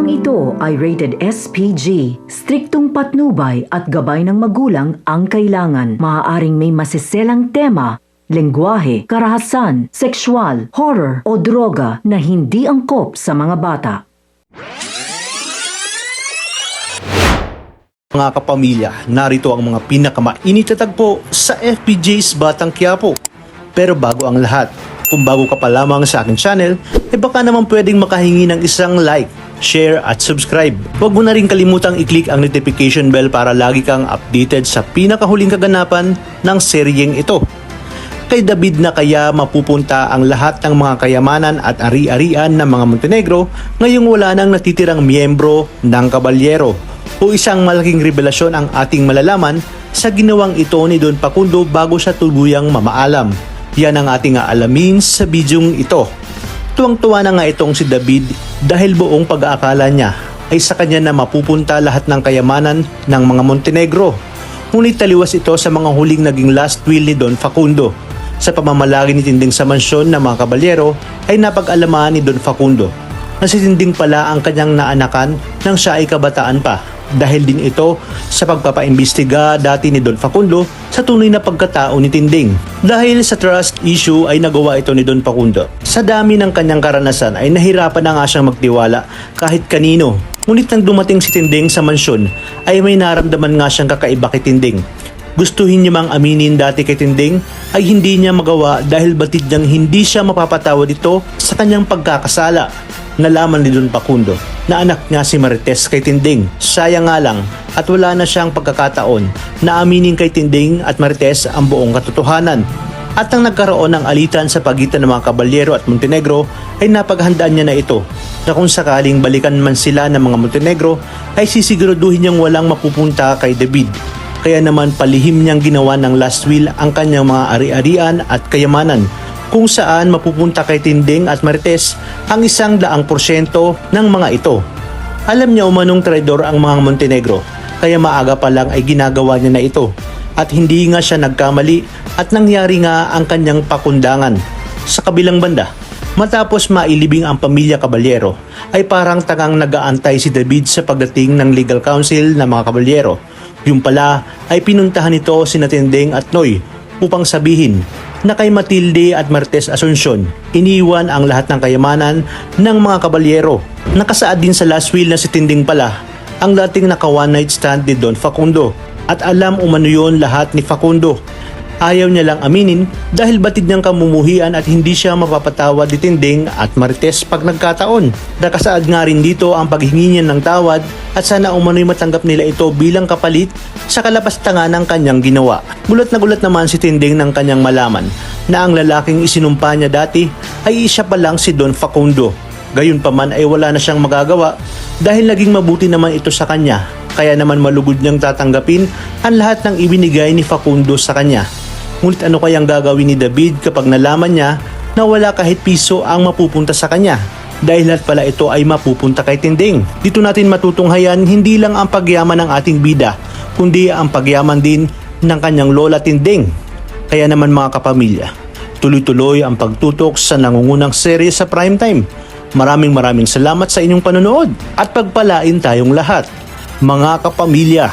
Programang ito ay rated SPG. Striktong patnubay at gabay ng magulang ang kailangan. Maaaring may masiselang tema, lengguwahe, karahasan, sexual, horror o droga na hindi angkop sa mga bata. Mga kapamilya, narito ang mga pinakamainit na tagpo sa FPJ's Batang Quiapo. Pero bago ang lahat, kung bago ka pa lamang sa aking channel, baka naman pwedeng makahingi ng isang like, share at subscribe. Huwag mo na rin kalimutang i-click ang notification bell para lagi kang updated sa pinakahuling kaganapan ng seryeng ito. Kay David na kaya mapupunta ang lahat ng mga kayamanan at ari-arian ng mga Montenegro ngayong wala nang natitirang miyembro ng kabalyero, o isang malaking revelasyon ang ating malalaman sa ginawang ito ni Don Facundo bago siya tuluyang mamaalam. Yan ang ating aalamin sa bidyong ito. Tuwang-tuwa na nga itong si David dahil buong pag-aakala niya ay sa kanya na mapupunta lahat ng kayamanan ng mga Montenegro. Ngunit taliwas ito sa mga huling naging last will ni Don Facundo. Sa pamamalagi ni Tinding sa mansyon ng mga kabalyero ay napag-alamaan ni Don Facundo na si Tinding pala ang kanyang naanakan nang siya ay kabataan pa. Dahil din ito sa pagpapaimbestiga dati ni Don Facundo sa tunay na pagkatao ni Tinding. Dahil sa trust issue ay nagawa ito ni Don Facundo. Sa dami ng kanyang karanasan ay nahirapan na nga siyang magtiwala kahit kanino. Ngunit nang dumating si Tinding sa mansyon ay may naramdaman nga siyang kakaiba kay Tinding. Gustuhin niya mang aminin dati kay Tinding ay hindi niya magawa dahil batid niyang hindi siya mapapatawad dito sa kanyang pagkakasala. Nalaman ni Don Facundo na anak niya si Marites kay Tinding. Sayang nga lang at wala na siyang pagkakataon na aminin kay Tinding at Marites ang buong katotohanan. At nang nagkaroon ng alitan sa pagitan ng mga kabalyero at Montenegro ay napaghandaan niya na ito na kung sakaling balikan man sila ng mga Montenegro ay sisiguraduhin niyang walang mapupunta kay David. Kaya naman palihim niyang ginawa ng last will ang kanyang mga ari-arian at kayamanan, kung saan mapupunta kay Tinding at Marites ang 100% ng mga ito. Alam niya umanong traidor ang mga Montenegro, kaya maaga pa lang ay ginagawa niya na ito. At hindi nga siya nagkamali at nangyari nga ang kanyang pakundangan. Sa kabilang banda, matapos mailibing ang pamilya kabalyero, ay parang tangang nag-aantay si David sa pagdating ng legal counsel ng mga kabalyero. Yung pala ay pinuntahan nito sina Tinding at Noy upang sabihin na kay Matilde at Marites Asuncion iniwan ang lahat ng kayamanan ng mga kabalyero. Nakasaad din sa last will na si Tinding pala ang dating naka one night stand ni Don Facundo at alam umano yun lahat ni Facundo. Ayaw niya lang aminin dahil batid niyang kamumuhian at hindi siya mapapatawad ni Tinding at Marites pag nagkataon. Nakasaad nga rin dito ang paghingi niya ng tawad at sana umano'y matanggap nila ito bilang kapalit sa kalapastangan ng kanyang ginawa. Gulat na gulat naman si Tinding ng kanyang malaman na ang lalaking isinumpa niya dati ay isa pa lang si Don Facundo. Gayunpaman ay wala na siyang magagawa dahil naging mabuti naman ito sa kanya. Kaya naman malugod niyang tatanggapin ang lahat ng ibinigay ni Facundo sa kanya. Ngunit ano kayang gagawin ni David kapag nalaman niya na wala kahit piso ang mapupunta sa kanya? Dahil lahat pala ito ay mapupunta kay Tinding. Dito natin matutunghayan hindi lang ang pagyaman ng ating bida, kundi ang pagyaman din ng kanyang lola Tinding. Kaya naman mga kapamilya, tuloy-tuloy ang pagtutok sa nangungunang serye sa primetime. Maraming salamat sa inyong panonood at pagpalain tayong lahat, mga kapamilya.